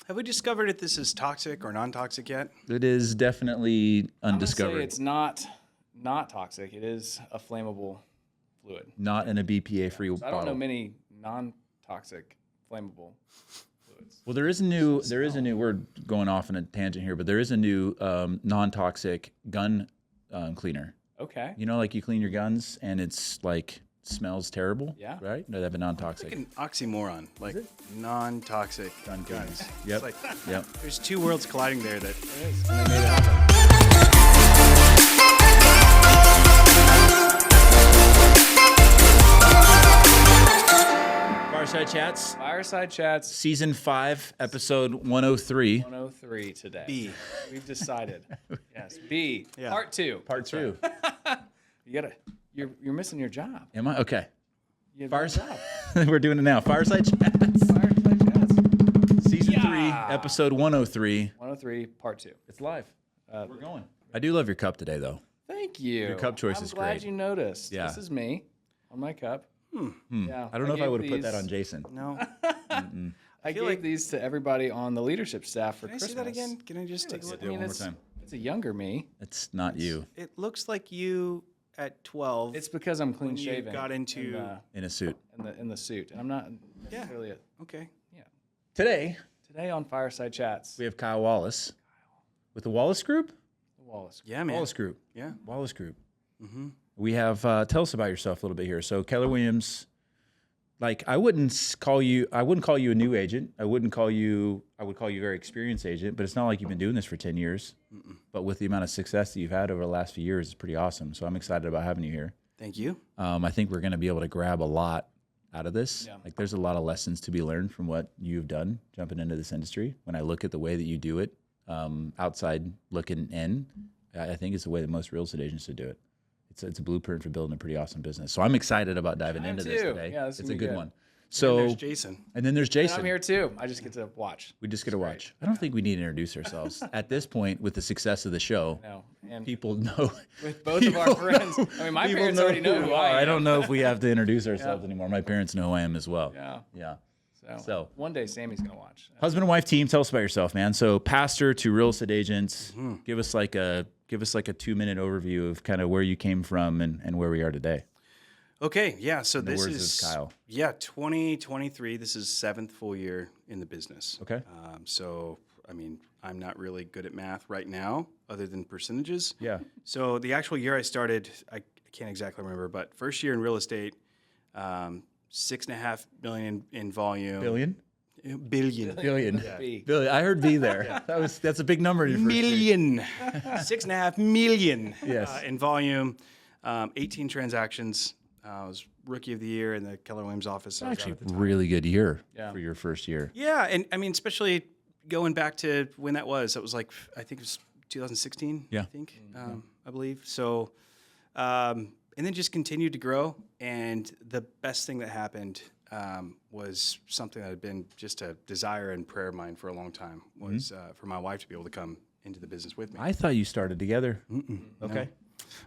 Have we discovered if this is toxic or non-toxic yet? It is definitely undiscovered. I'm gonna say it's not toxic. It is a flammable fluid. Not in a BPA-free So bottle. I don't know many non-toxic flammable fluids. Well, there is a new. We're going off on a tangent here, but there is a new non-toxic gun cleaner. Okay. You know, like you clean your guns and it's like smells terrible. Yeah. Right? No, they have a non-toxic. Like an oxymoron, like non-toxic gun guns. Yep. It's like Yep. there's two worlds colliding there. That It is. And they made it happen. Fireside Chats, Season 5, episode 103. 103 today. B. We've decided. Yes, B. Yeah. Part 2. Part 2. You're missing your job. Am I? Okay. You have no Fireside. job. We're doing it now. Fireside Chats. Fireside Chats. Season 3, Yeah. episode 103. 103, Part 2. It's live. We're going. I do love your cup today, though. Thank you. Your cup choice I'm is glad great. you noticed. Yeah. This is me on my cup. Yeah. I don't know if I gave would have put that these- on Jason. no. I feel gave like- these to everybody on the leadership staff for Can I Christmas. see that again? Can I just take a look? Do it one more it's, time. it's a younger me. It's not you It looks like you at 12. It's because I'm clean When you shaven. got into- in a suit. in the suit, and I'm not Yeah. really. Okay. Today, Today on Fireside Chats, we have Kyle Wallace with the Wallace Group. the Wallace. Yeah, man. Wallace Group. Yeah. Wallace Group. Mm-hmm. We have, tell us about yourself a little bit here. So Keller Williams, like I wouldn't call you a new agent. I would call you a very experienced agent, but it's not like you've been doing this for 10 years. But with the amount of success that you've had over the last few years, it's pretty awesome. So I'm excited about having you here. Thank you. I think we're going to be able to grab a lot out of this. Yeah. Like there's a lot of lessons to be learned from what you've done jumping into this industry. When I look at the way that you do it, outside looking in, I think it's the way that most real estate agents should do it. It's a blueprint for building a pretty awesome business. So I'm excited about diving into this too. today. Yeah, this is it's gonna a be good good. one. And So there's Jason. and then there's And Jason. I'm here too. I just get to watch. We just get to watch. I don't think we need to introduce ourselves at this point with the success of the show. No, and People know. with both of our friends. I mean, my people parents already know who I am. I don't know if we have to introduce ourselves anymore. My parents know who I am as well. Yeah. Yeah. So one day Sammy's gonna watch. Husband and wife team, tell us about yourself, man. So pastor to real estate agents. Give us like a 2-minute overview of kind of where you came from and where we are today. Okay. Yeah. So the this words is of Kyle. Yeah, 2023. This is 7th full year in the business. Okay. So I mean, I'm not really good at math right now, other than percentages. Yeah. So the actual year I started, I can't exactly remember, but first year in real estate, 6.5 million in volume. Billion? Billion. Billion. B. Billion. I heard B there. That's a big number. In your first year. Million. 6.5 million Yes. in volume. 18 transactions. I was rookie of the year in the Keller Williams office. I was Actually, out at the time. really good year Yeah. for your first year. Yeah, and I mean, especially going back to when that was. It was like, I think it was 2016. Yeah. I think, I believe. So, and then just continued to grow. And the best thing that happened was something that had been just a desire and prayer of mine for a long time. Was for my wife to be able to come into the business with me. I thought you started together. Okay.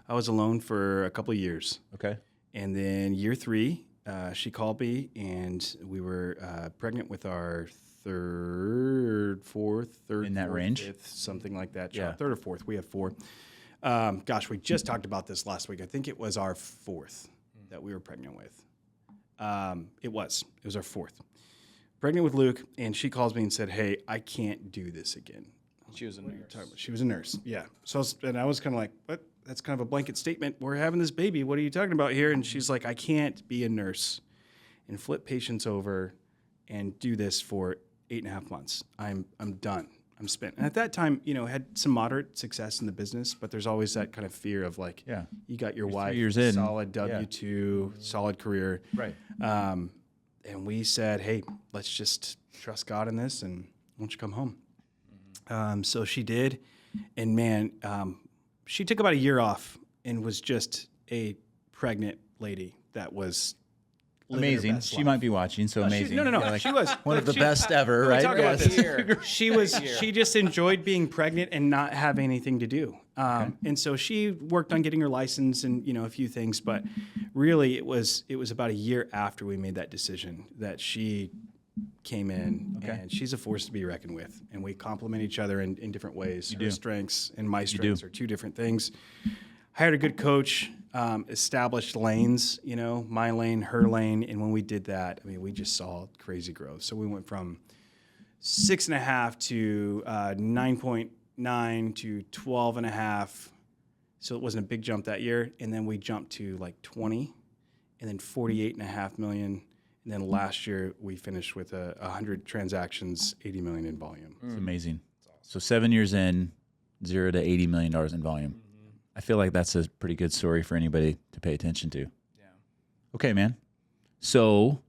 I was alone for a couple of years. Okay. And then year 3, she called me, and we were pregnant with our fourth, In that range? fifth, something like that. Yeah. Third or fourth. We have 4. Gosh, we just talked about this last week. I think it was our 4th that we were pregnant with. It was our 4th. Pregnant with Luke, and she calls me and said, "Hey, I can't do this again." She was a nurse. She was a nurse, yeah. So I was kind of like, "What? That's kind of a blanket statement. We're having this baby. What are you talking about here?" And she's like, "I can't be a nurse and flip patients over and do this for 8.5 months. I'm done. I'm spent." And at that time, had some moderate success in the business, but there's always that kind of fear of like, Yeah. you got your You're wife, 3 years in. solid W-2, solid career. Right. And we said, "Hey, let's just trust God in this, and why don't you come home?" So she did, and man, she took about a year off and was just a pregnant lady that was living her Amazing. best She life. might be watching, so amazing. No. Yeah, like She was one of the she- best ever, we right? talk about Yes. this. She just enjoyed being pregnant and not having anything to do. And so she worked on getting her license and a few things, but really it was about a year after we made that decision that she came in, and she's a force to be reckoned with. And we complement each other in different ways. Her strengths and my strengths are two different things. Hired a good coach, established lanes, my lane, her lane. And when we did that, I mean, we just saw crazy growth. So we went from 6.5 to 9.9 to 12.5. So it wasn't a big jump that year. And then we jumped to like 20 and then 48.5 million. And then last year we finished with 100 transactions, 80 million in volume. It's amazing. So 7 years in, $0 to $80 million in volume. Mm-hmm. I feel like that's a pretty good story for anybody to pay attention to. Yeah. Okay, man. So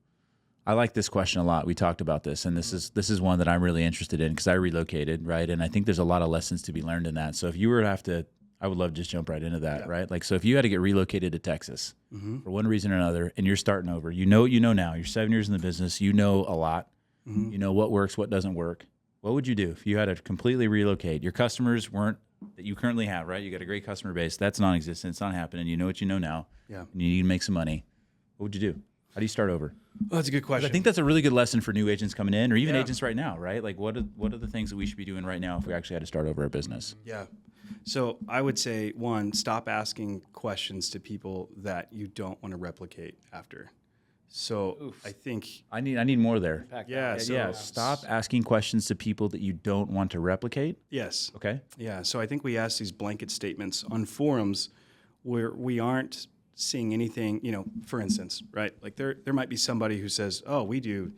I like this question a lot. We talked about this, and this is one that I'm really interested in because I relocated, right? And I think there's a lot of lessons to be learned in that. So if you were to have to, I would love to just jump right into that, right? Like, so if you had to get relocated to Texas for one reason or another, and you're starting over, you know now. You're 7 years in the business. You know a lot. You know what works, what doesn't work. What would you do if you had to completely relocate? Your customers weren't that you currently have, right? You got a great customer base. That's non-existent. It's not happening. You know what you know now. Yeah. And you need to make some money. What would you do? How do you start over? Well, that's a good question. I think that's a really good lesson for new agents coming in, or even agents right now, right? Like, what are the things that we should be doing right now if we actually had to start over a business? Yeah. So I would say, one, stop asking questions to people that you don't want to replicate after. So I think I need more there. So Stop asking questions to people that you don't want to replicate. Yes. Okay. Yeah. So I think we ask these blanket statements on forums where we aren't seeing anything, for instance, right? Like there might be somebody who says, oh, we do,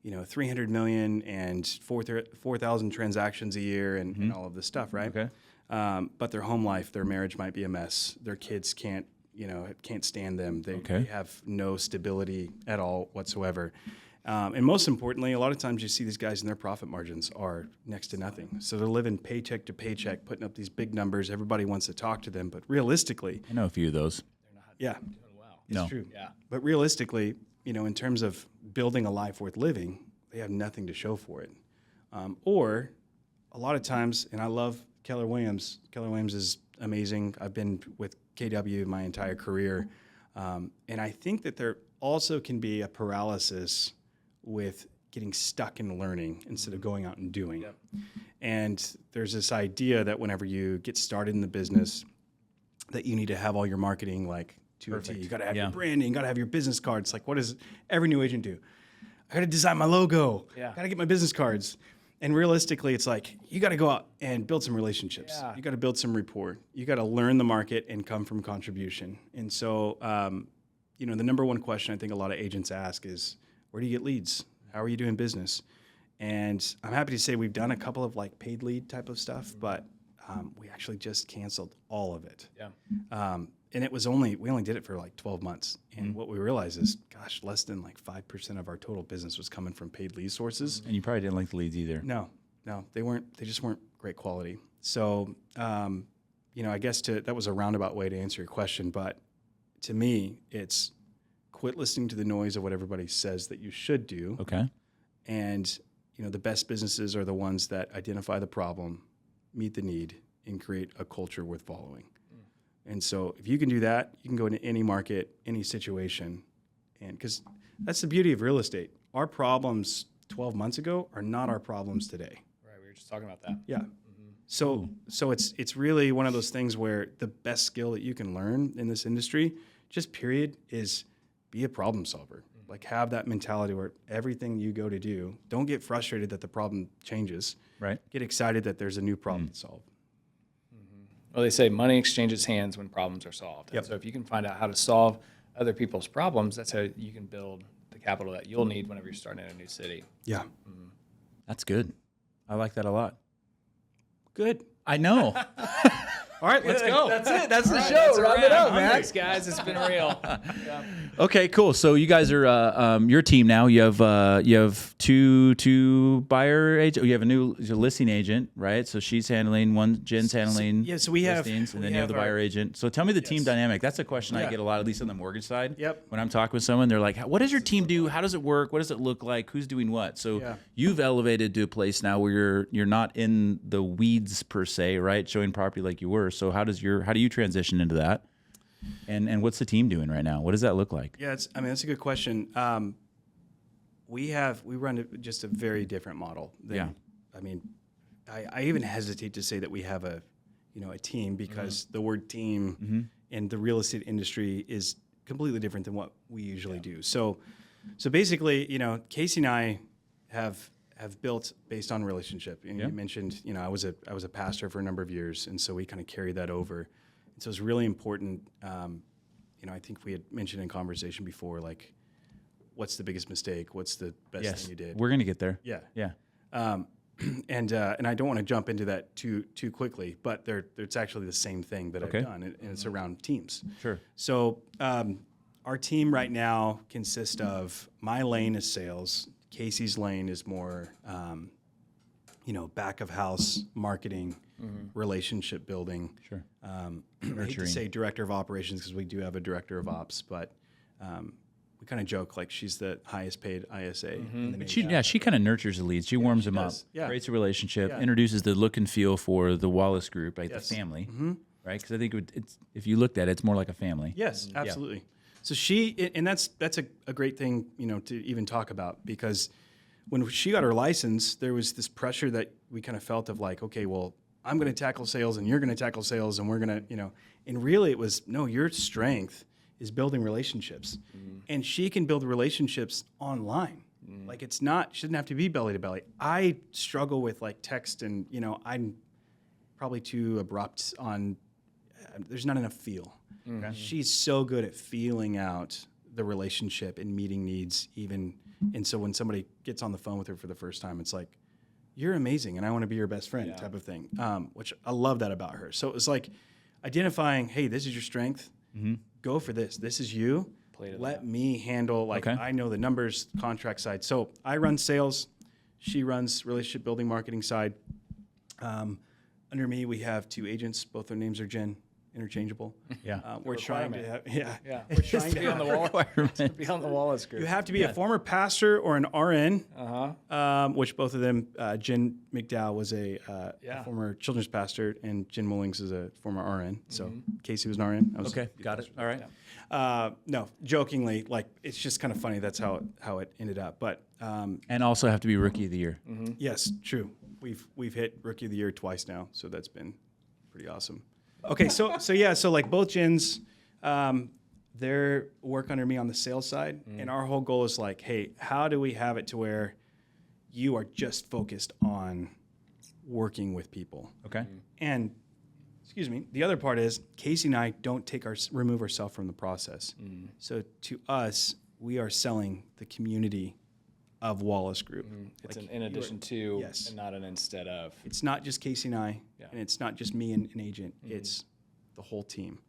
300 million and 4,000 transactions a year and all of this stuff, right? Okay. But their home life, their marriage might be a mess. Their kids can't stand them. They have no stability at all whatsoever. And most importantly, a lot of times you see these guys and their profit margins are next to nothing. So they're living paycheck to paycheck, putting up these big numbers. Everybody wants to talk to them, but realistically, I know a few of those. yeah, Doing well. it's true. Yeah. But realistically, in terms of building a life worth living, they have nothing to show for it. Or a lot of times, and I love Keller Williams. Keller Williams is amazing. I've been with KW my entire career. And I think that there also can be a paralysis with getting stuck in learning instead of going out and doing. Yep. And there's this idea that whenever you get started in the business, that you need to have all your marketing like to a T. You got to have your branding, you got to have your business cards. Like, what does every new agent do? I got to design my logo. Got to get my business cards. And realistically, it's like, you got to go out and build some relationships. Yeah. You got to build some rapport. You got to learn the market and come from contribution. And so, the number one question I think a lot of agents ask is, where do you get leads? How are you doing business? And I'm happy to say we've done a couple of like paid lead type of stuff, but we actually just canceled all of it. Yeah. And we only did it for like 12 months. And what we realized is, gosh, less than like 5% of our total business was coming from paid lead sources. And you probably didn't like the leads either. No, they just weren't great quality. So, I guess that was a roundabout way to answer your question, but to me, it's quit listening to the noise of what everybody says that you should do. Okay. And, the best businesses are the ones that identify the problem, meet the need, and create a culture worth following. And so if you can do that, you can go into any market, any situation. And because that's the beauty of real estate. Our problems 12 months ago are not our problems today. Right. We were just talking about that. Yeah. So it's really one of those things where the best skill that you can learn in this industry, just period, is be a problem solver. Like, have that mentality where everything you go to do, don't get frustrated that the problem changes. Right. Get excited that there's a new problem to solve. Well, they say money exchanges hands when problems are solved. Yep. And so if you can find out how to solve other people's problems, that's how you can build the capital that you'll need whenever you're starting in a new city. Yeah. That's good. I like that a lot. Good. I know. All right, let's go. That's it. That's the show. Wrap it up, man. Thanks, guys. It's been real. Okay, cool. So you guys are your team now. You have two buyer agent. You have a listing agent, right? So she's handling one. Jen's handling. So we have listings, and then you have the buyer agent. So tell me the team dynamic. That's a question I get a lot, at least on the mortgage side. Yep. When I'm talking with someone, they're like, "What does your team do? How does it work? What does it look like? Who's doing what?" So you've elevated to a place now where you're not in the weeds per se, right? Showing property like you were. So how do you transition into that? And what's the team doing right now? What does that look like? Yeah, that's a good question. we run just a very different model. I mean, I even hesitate to say that we have a team, because the word team in the real estate industry is completely different than what we usually do. So basically, Casey and I have built based on relationship. And you mentioned, I was a pastor for a number of years, and so we kind of carried that over. And so it's really important. I think we had mentioned in conversation before, like, what's the biggest mistake? What's the best thing you did? We're gonna get there. Yeah. And I don't want to jump into that too quickly, but it's actually the same thing that I've done, and it's around teams. Sure. So our team right now consists of, my lane is sales. Casey's lane is more, back of house marketing, relationship building. Sure. I hate to say director of operations, because we do have a director of ops, but we kind of joke like she's the highest paid ISA. But she kind of nurtures the leads. She warms them up, creates a relationship, introduces the look and feel for the Wallace Group, like the family, right? Because I think if you looked at it, it's more like a family. Yes, absolutely. So and that's a great thing, to even talk about, because when she got her license, there was this pressure that we kind of felt of like, okay, well, I'm going to tackle sales and you're going to tackle sales, and we're going to, and really it was, no, your strength is building relationships, and she can build relationships online. Like, she doesn't have to be belly to belly. I struggle with like text, and I'm probably too abrupt on. There's not enough feel. She's so good at feeling out the relationship and meeting needs, even. And so when somebody gets on the phone with her for the first time, it's like, you're amazing, and I want to be your best friend, type of thing. Which I love that about her. So it was like identifying, hey, this is your strength. Go for this. This is you. Let me handle, I know the numbers, contract side. So I run sales. She runs relationship building, marketing side. Under me, we have 2 agents. Both their names are Jen, interchangeable. We're trying to have, we're trying to be on the Wallace Group. You have to be a former pastor or an RN, which both of them, Jen McDowell was a former children's pastor, and Jen Mullings is a former RN. So Casey was an RN. Got it. All right. No, jokingly, like, it's just kind of funny. That's how it ended up. But and also have to be rookie of the year. Yes, true. We've hit rookie of the year twice now, so that's been pretty awesome. Okay, so like both Jens, they're work under me on the sales side, and our whole goal is like, hey, how do we have it to where you are just focused on working with people? Okay. And the other part is Casey and I don't remove ourselves from the process. So to us, we are selling the community of Wallace Group. It's an in addition to, and not an instead of. It's not just Casey and I, and it's not just me and an agent. It's the whole team.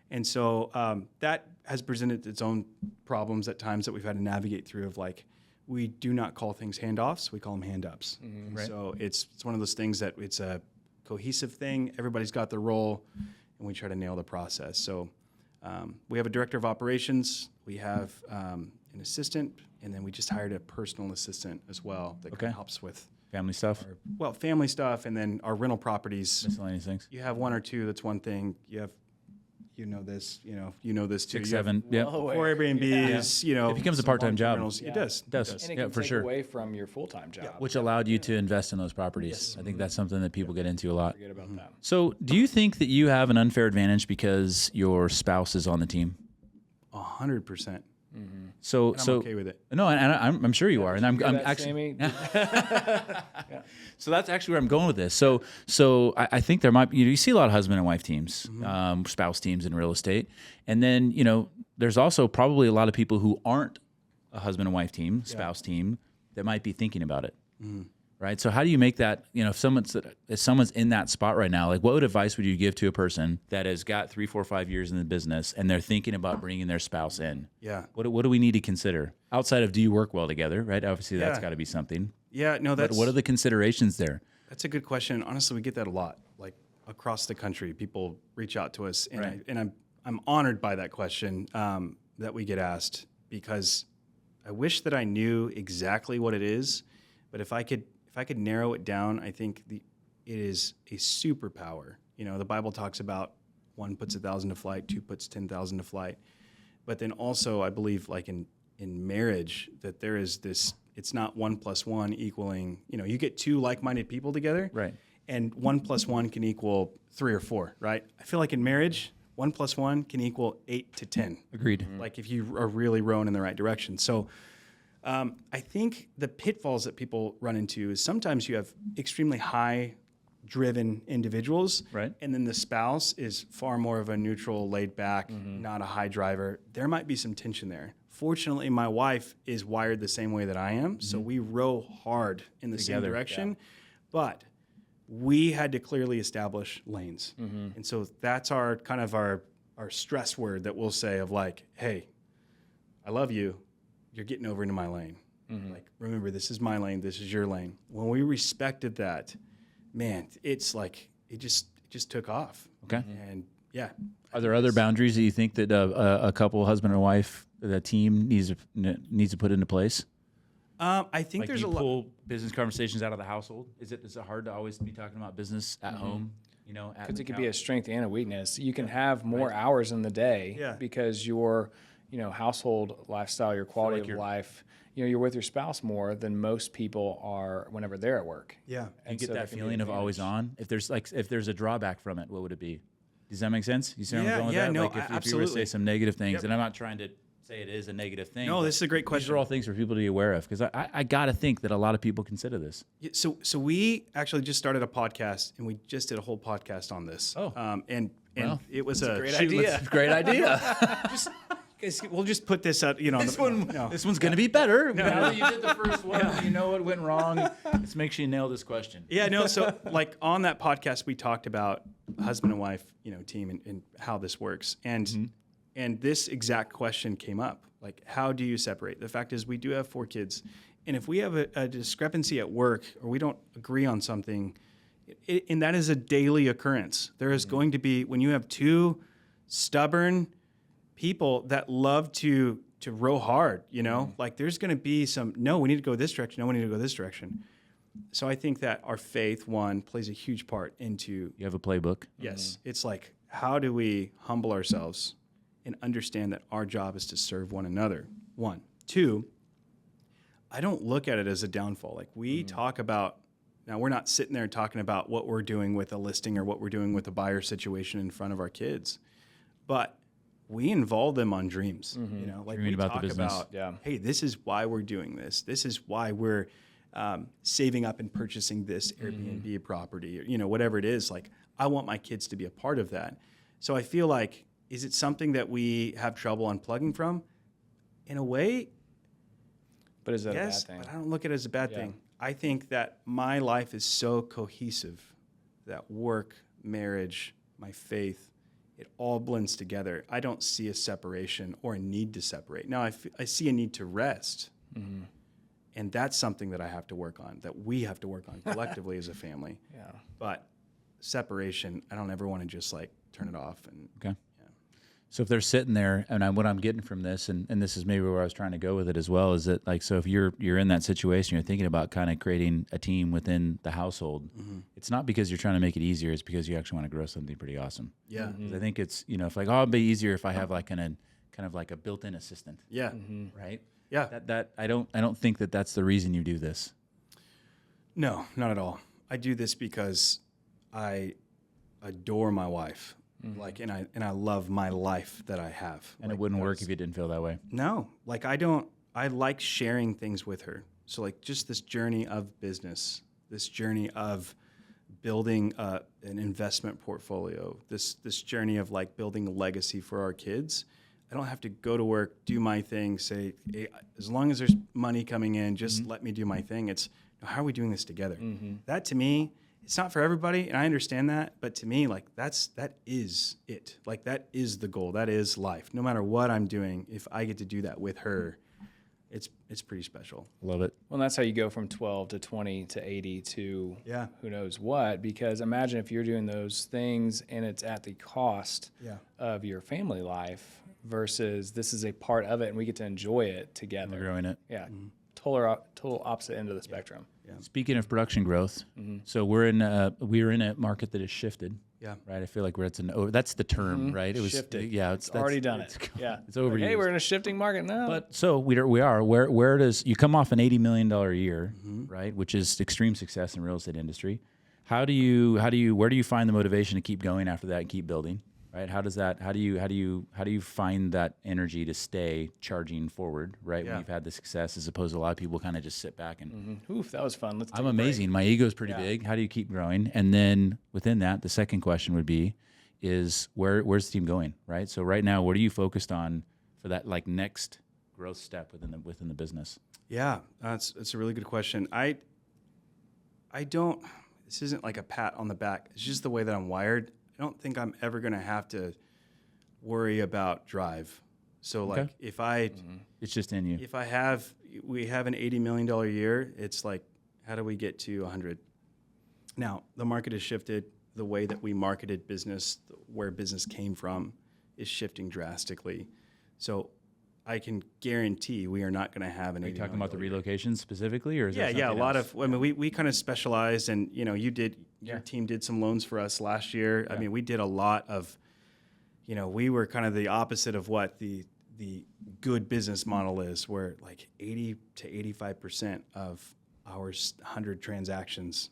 And so that has presented its own problems at times that we've had to navigate through, of like, we do not call things handoffs, we call them hand-ups. Right. So it's one of those things that it's a cohesive thing. Everybody's got their role, and we try to nail the process. So we have a director of operations, we have an assistant, and then we just hired a personal assistant as well that kind of helps with family stuff. Family stuff, and then our rental properties. Miscellaneous things. You have 1 or 2. That's one thing. You have, this too. 6, 7. Yeah. 4 Airbnbs. It becomes a part-time job. It does. And it can take away from your full-time job. Which allowed you to invest in those properties. I think that's something that people get into a lot. Forget about that. So, do you think that you have an unfair advantage because your spouse is on the team? 100%. So I'm okay with it. No, and I'm sure you are, and I'm actually. So that's actually where I'm going with this. So I think there might be, you see a lot of husband and wife teams, spouse teams in real estate, and then there's also probably a lot of people who aren't a husband and wife team, spouse team, that might be thinking about it. Right. So how do you make that, if someone's in that spot right now, like, what advice would you give to a person that has got 3, 4, 5 years in the business and they're thinking about bringing their spouse in? Yeah. What do we need to consider outside of, do you work well together? Right. Obviously that's got to be something. Yeah. No, but what are the considerations there? That's a good question. Honestly, we get that a lot, like across the country. People reach out to us, and I'm honored by that question that we get asked, because I wish that I knew exactly what it is, but if I could narrow it down, I think it is a superpower. The Bible talks about 1 puts 1,000 to flight, 2 puts 10,000 to flight. But then also, I believe, like in marriage, that there is this it's not 1 + 1 equaling, you get two like-minded people together. Right. And 1 + 1 can equal 3 or 4, right? I feel like in marriage, 1 + 1 can equal 8 to 10. Agreed. Like if you are really rowing in the right direction. So I think the pitfalls that people run into is sometimes you have extremely high driven individuals, Right. and then the spouse is far more of a neutral, laid back, not a high driver. There might be some tension there. Fortunately, my wife is wired the same way that I am, so we row hard in the same Together, direction. But we had to clearly establish lanes. And so that's our kind of our stress word that we'll say of like, hey, I love you. You're getting over into my lane. Like, remember, this is my lane. This is your lane. When we respected that, man, it's like it just took off. Okay. And yeah. Are there other boundaries that you think that a couple, husband and wife, the team needs to put into place? I think Like, there's do a you lot. pull business conversations out of the household? Is it hard to always be talking about business at home? Because it could be a strength and a weakness. You can have more hours in the day Yeah. because your, household lifestyle, your quality of life, you're with your spouse more than most people are whenever they're at work. Yeah. You get so that that can be feeling an of always on. If there's a drawback from it, what would it be? Does that make sense? You see where I'm going with Yeah, that? no, Like if you were to absolutely. say some negative things, and I'm not trying to say it is a negative thing. No, but this is a great These question. are all things for people to be aware of because I got to think that a lot of people consider this. Yeah, so we actually just started a podcast, and we just did a whole podcast on this. Oh. And Well, it was a great shoot, idea. let's- Great idea. We'll just put this out, This no. one's going to be better. Now that you did the first one, you know what went wrong. Let's make sure you nail this question. Yeah, no. So like on that podcast, we talked about husband and wife, team and how this works. And this exact question came up. Like, how do you separate? The fact is we do have 4 kids. And if we have a discrepancy at work or we don't agree on something, and that is a daily occurrence. There is going to be, when you have 2 stubborn people that love to row hard, like there's going to be some, no, we need to go this direction. No, we need to go this direction. So I think that our faith, one, plays a huge part into, You have a playbook. yes, it's like, how do we humble ourselves and understand that our job is to serve one another? 1. 2, I don't look at it as a downfall. Like we talk about, now we're not sitting there talking about what we're doing with a listing or what we're doing with a buyer situation in front of our kids, but we involve them on dreams. Like Dreaming we about the talk business. about, hey, this is why we're doing this. This is why we're saving up and purchasing this Airbnb property, or whatever it is. Like I want my kids to be a part of that. So I feel like, is it something that we have trouble unplugging from? In a way, But is that yes, a bad but thing? I don't look at it as a bad thing. I think that my life is so cohesive that work, marriage, my faith, it all blends together. I don't see a separation or a need to separate. Now, I see a need to rest. And that's something that I have to work on, that we have to work on collectively as a family. Yeah. But separation, I don't ever want to just like turn it off. And Okay. So if they're sitting there, and what I'm getting from this, and this is maybe where I was trying to go with it as well, is that like, so if you're in that situation, you're thinking about kind of creating a team within the household. It's not because you're trying to make it easier; it's because you actually want to grow something pretty awesome. yeah, 'Cause I think it's if like, oh, it'd be easier if I have like kind of like a built-in assistant, yeah, right? yeah. That I don't think that that's the reason you do this. No, not at all. I do this because I adore my wife. Like, and I love my life that I have. And Like, it wouldn't work that's- if you didn't feel that way. No, like I like sharing things with her. So like just this journey of business, this journey of building an investment portfolio, this journey of like building a legacy for our kids. I don't have to go to work, do my thing, say, hey, as long as there's money coming in, just let me do my thing. It's how are we doing this together? That to me, it's not for everybody, and I understand that, but to me, like that is it. Like that is the goal. That is life. No matter what I'm doing, if I get to do that with her, it's pretty special. Love it. Well, and that's how you go from 12 to 20 to 80 to Yeah. who knows what. Because imagine if you're doing those things and it's at the cost Yeah. of your family life versus this is a part of it and we get to enjoy it We're together. growing it. Yeah, total opposite end of the spectrum. Speaking of production growth, so we're in a market that has shifted. Yeah. Right. I feel like that's the term, right? It was Shifted. Yeah. It's already done it. Yeah. It's overused. Hey, we're in a shifting market now. But so we are. Where does you come off an $80 million a year, right? Which is extreme success in the real estate industry. Where do you find the motivation to keep going after that and keep building? Right? How do you find that energy to stay charging forward, right? When you've had the success, as opposed to a lot of people kind of just sit back and Oof, that was fun. I'm amazing. My ego's pretty big. How do you keep growing? And then within that, the second question would be, where's the team going? Right. So right now, what are you focused on for that like next growth step within the business? Yeah, that's a really good question. I don't. This isn't like a pat on the back. It's just the way that I'm wired. I don't think I'm ever going to have to worry about drive. So like if it's just in you. If we have an $80 million a year, it's like, how do we get to 100? Now the market has shifted. The way that we marketed business, where business came from, is shifting drastically. So I can guarantee we are not going to have an. Are you talking about the relocations specifically, or is that a lot else? of. I mean, we kind of specialized, and your team did some loans for us last year. Yeah. I mean, we did a lot of. We were kind of the opposite of what the good business model is, where like 80 to 85% of our 100 transactions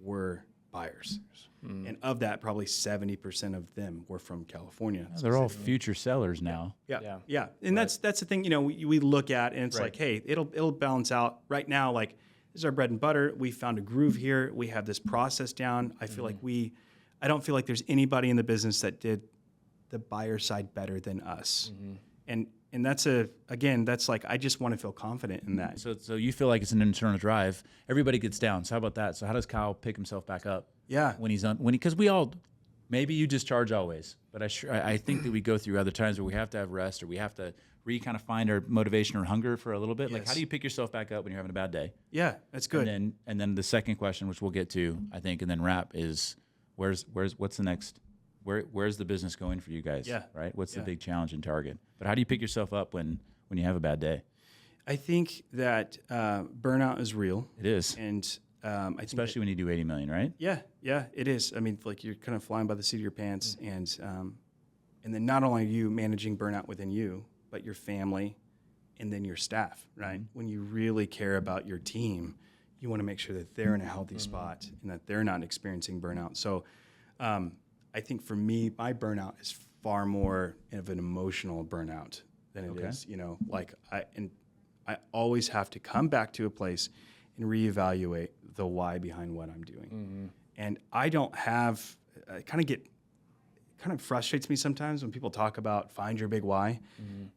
were buyers. And of that, probably 70% of them were from California. They're all future sellers now. Yeah. And that's the thing, we look at, and it's like, hey, it'll balance out. Right now, like, this is our bread and butter. We found a groove here. We have this process down. I feel like I don't feel like there's anybody in the business that did the buyer side better than us. And that's that's like, I just want to feel confident in that. So you feel like it's an internal drive. Everybody gets down. So how about that? So how does Kyle pick himself back up? Yeah. Because we all, maybe you just charge always, but I think that we go through other times where we have to have rest, or we have to kind of find our motivation or hunger for a little bit. Yes. Like, how do you pick yourself back up when you're having a bad day? Yeah, that's good. And then the second question, which we'll get to, I think, and then wrap, is what's the next? Where's the business going for you guys? Yeah. Right. What's the big challenge and target? But how do you pick yourself up when you have a bad day? I think that burnout is real. It is, and I think especially when you do 80 million, right? Yeah, it is. I mean, like, you're kind of flying by the seat of your pants, and then not only are you managing burnout within you, but your family, and then your staff. Right. When you really care about your team, you want to make sure that they're in a healthy spot and that they're not experiencing burnout. So. I think for me, my burnout is far more of an emotional burnout than it is, like I always have to come back to a place and reevaluate the why behind what I'm doing. And I don't have, it kind of frustrates me sometimes when people talk about find your big why,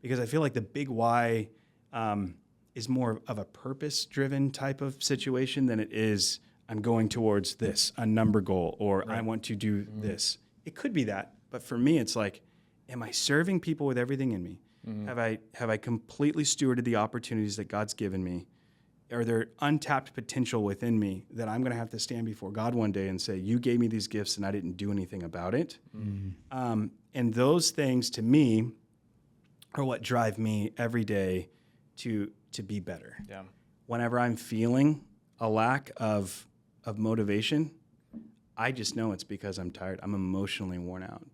because I feel like the big why is more of a purpose-driven type of situation than it is I'm going towards this, a number goal, or I want to do this. It could be that, but for me, it's like, am I serving people with everything in me? Have I completely stewarded the opportunities that God's given me? Are there untapped potential within me that I'm going to have to stand before God one day and say, you gave me these gifts and I didn't do anything about it? And those things, to me, are what drive me every day to be better. Yeah. Whenever I'm feeling a lack of motivation, I just know it's because I'm tired. I'm emotionally worn out.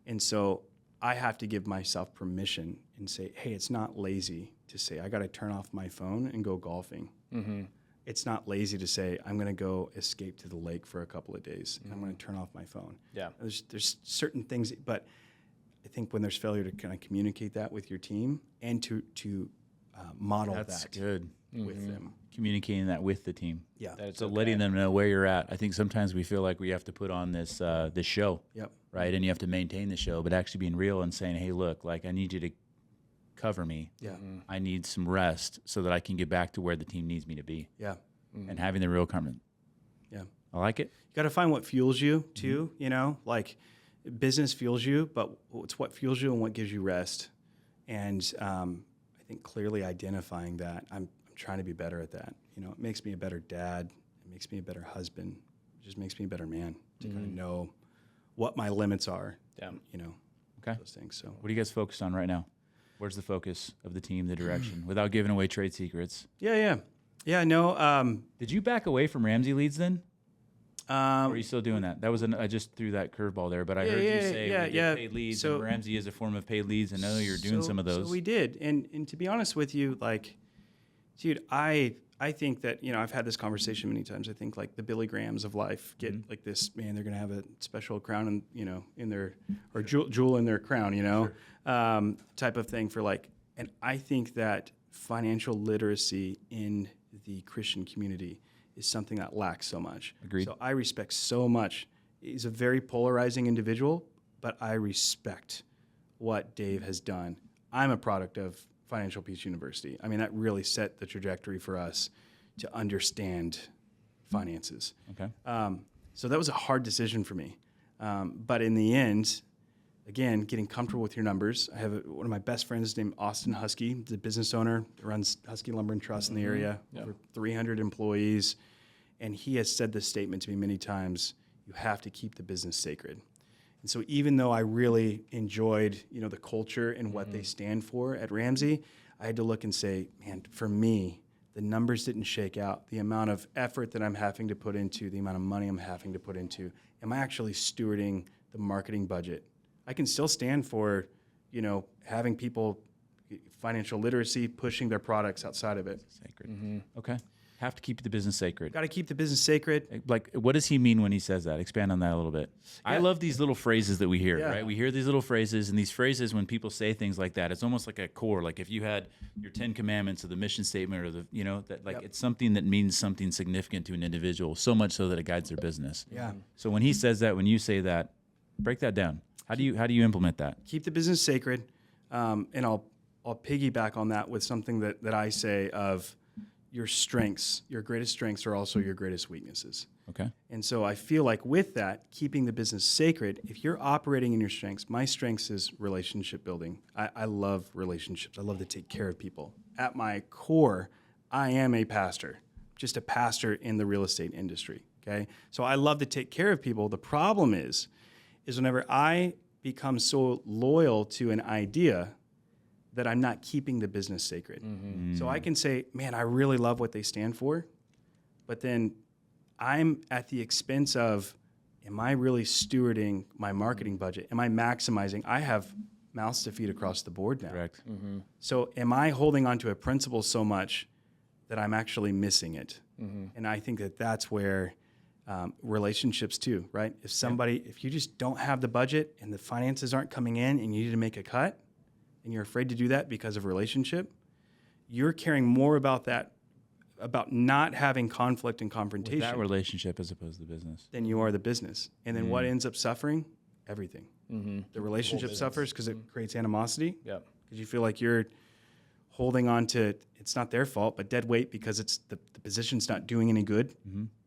And so I have to give myself permission and say, hey, it's not lazy to say, I got to turn off my phone and go golfing. It's not lazy to say, I'm going to go escape to the lake for a couple of days. And I'm going to turn off my phone. Yeah. There's certain things, but I think when there's failure to kind of communicate that with your team and to model That's that good. With them. Communicating that with the team. Yeah. So letting them know where you're at. I think sometimes we feel like we have to put on this show. Yep. Right? And you have to maintain the show, but actually being real and saying, hey, look, like, I need you to cover me. Yeah. I need some rest so that I can get back to where the team needs me to be. Yeah. And having the real comment. Yeah. I like it. You got to find what fuels you too, like business fuels you, but it's what fuels you and what gives you rest. And I think clearly identifying that, I'm trying to be better at that. It makes me a better dad. It makes me a better husband. It just makes me a better man to kind of know what my limits are. Yeah. Okay. Those things. So what are you guys focused on right now? Where's the focus of the team, the direction, without giving away trade secrets? Yeah. No. Did you back away from Ramsey leads then? Or are you still doing that? That was I just threw that curveball there, but I heard you say we did paid leads, So, and Ramsey is a form of paid leads. I know you're doing some of those. So we did, and to be honest with you, like, dude, I think that, I've had this conversation many times. I think like the Billy Grahams of life get like this, man, they're gonna have a special crown in their or jewel in their crown, type of thing for like. And I think that financial literacy in the Christian community is something that lacks so much. Agreed. So I respect so much. He's a very polarizing individual, but I respect what Dave has done. I'm a product of Financial Peace University. I mean, that really set the trajectory for us to understand finances. Okay. So that was a hard decision for me. But in the end, again, getting comfortable with your numbers. I have one of my best friends named Austin Husky, the business owner, runs Husky Lumber and Trust in the area, over 300 employees. And he has said this statement to me many times: you have to keep the business sacred. And so even though I really enjoyed, the culture and what they stand for at Ramsey, I had to look and say, man, for me, the numbers didn't shake out. The amount of effort that I'm having to put into, the amount of money I'm having to put into, am I actually stewarding the marketing budget? I can still stand for, having people, financial literacy, pushing their products outside of it. Sacred. Okay. Have to keep the business sacred. Got to keep the business sacred. Like, what does he mean when he says that? Expand on that a little bit. I love these little phrases that we hear, right? We hear these little phrases, and these phrases, when people say things like that, it's almost like a core. Like if you had your 10 commandments or the mission statement or it's something that means something significant to an individual, so much so that it guides their business. Yeah. So when he says that, when you say that, break that down. How do you implement that? Keep the business sacred, and I'll piggyback on that with something that I say of your strengths. Your greatest strengths are also your greatest weaknesses. Okay. And so I feel like with that, keeping the business sacred, if you're operating in your strengths, my strengths is relationship building. I love relationships. I love to take care of people. At my core, I am a pastor, just a pastor in the real estate industry. Okay. So I love to take care of people. The problem is whenever I become so loyal to an idea that I'm not keeping the business sacred. Mm-hmm. So I can say, man, I really love what they stand for, but then I'm at the expense of, am I really stewarding my marketing budget? Am I maximizing? I have mouths to feed across the board now. Correct. Mm-hmm. So am I holding on to a principle so much that I'm actually missing it? Mm-hmm. And I think that's where relationships too, right? If you just don't have the budget and the finances aren't coming in and you need to make a cut and you're afraid to do that because of relationship, you're caring more about not having conflict and confrontation. With that relationship as opposed to business. Than you are the business. And then what ends up suffering? Everything. Mm-hmm. The relationship suffers because it creates animosity. Yep. Because you feel like you're holding on to, it's not their fault, but dead weight because it's the position's not doing any good,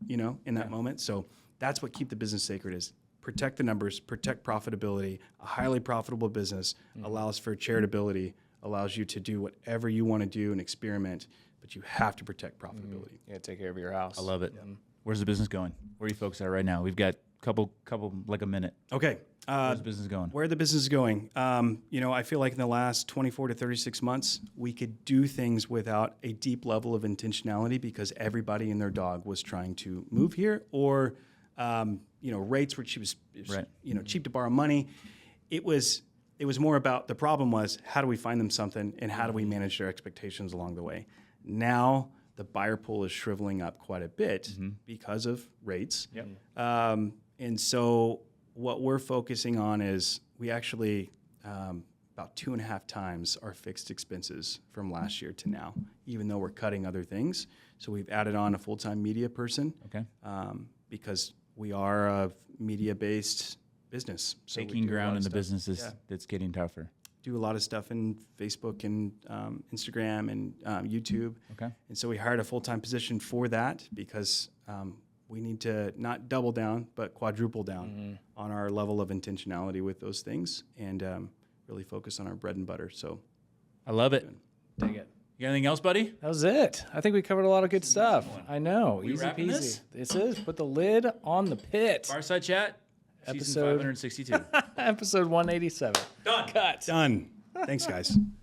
in that moment. So that's what keep the business sacred is. Protect the numbers, protect profitability. A highly profitable business allows for charitability, allows you to do whatever you want to do and experiment, but you have to protect profitability. Yeah, take care of your house. I love it. Where's the business going? Where are you folks at right now? We've got couple like a minute. Okay. Where's the business going? Where the business is going? I feel like in the last 24 to 36 months, we could do things without a deep level of intentionality because everybody and their dog was trying to move here, or rates were cheap, cheap to borrow money. It was more about, the problem was, how do we find them something and how do we manage their expectations along the way? Now the buyer pool is shriveling up quite a bit because of rates. Yep. And so what we're focusing on is we actually about 2.5 times our fixed expenses from last year to now, even though we're cutting other things. So we've added on a full-time media person because we are a media-based business. So taking ground in the business that's getting tougher. Do a lot of stuff in Facebook and Instagram and YouTube. Okay. And so we hired a full-time position for that because we need to not double down, but quadruple down on our level of intentionality with those things and really focus on our bread and butter. So I love it. Dig it. You got anything else, buddy? That was it. I think we covered a lot of good stuff. I know. We Easy wrapping peasy. this? This is. Put the lid on the pit. Fireside Chat, season 562. Episode 187. Done. Cut. done. Thanks, guys.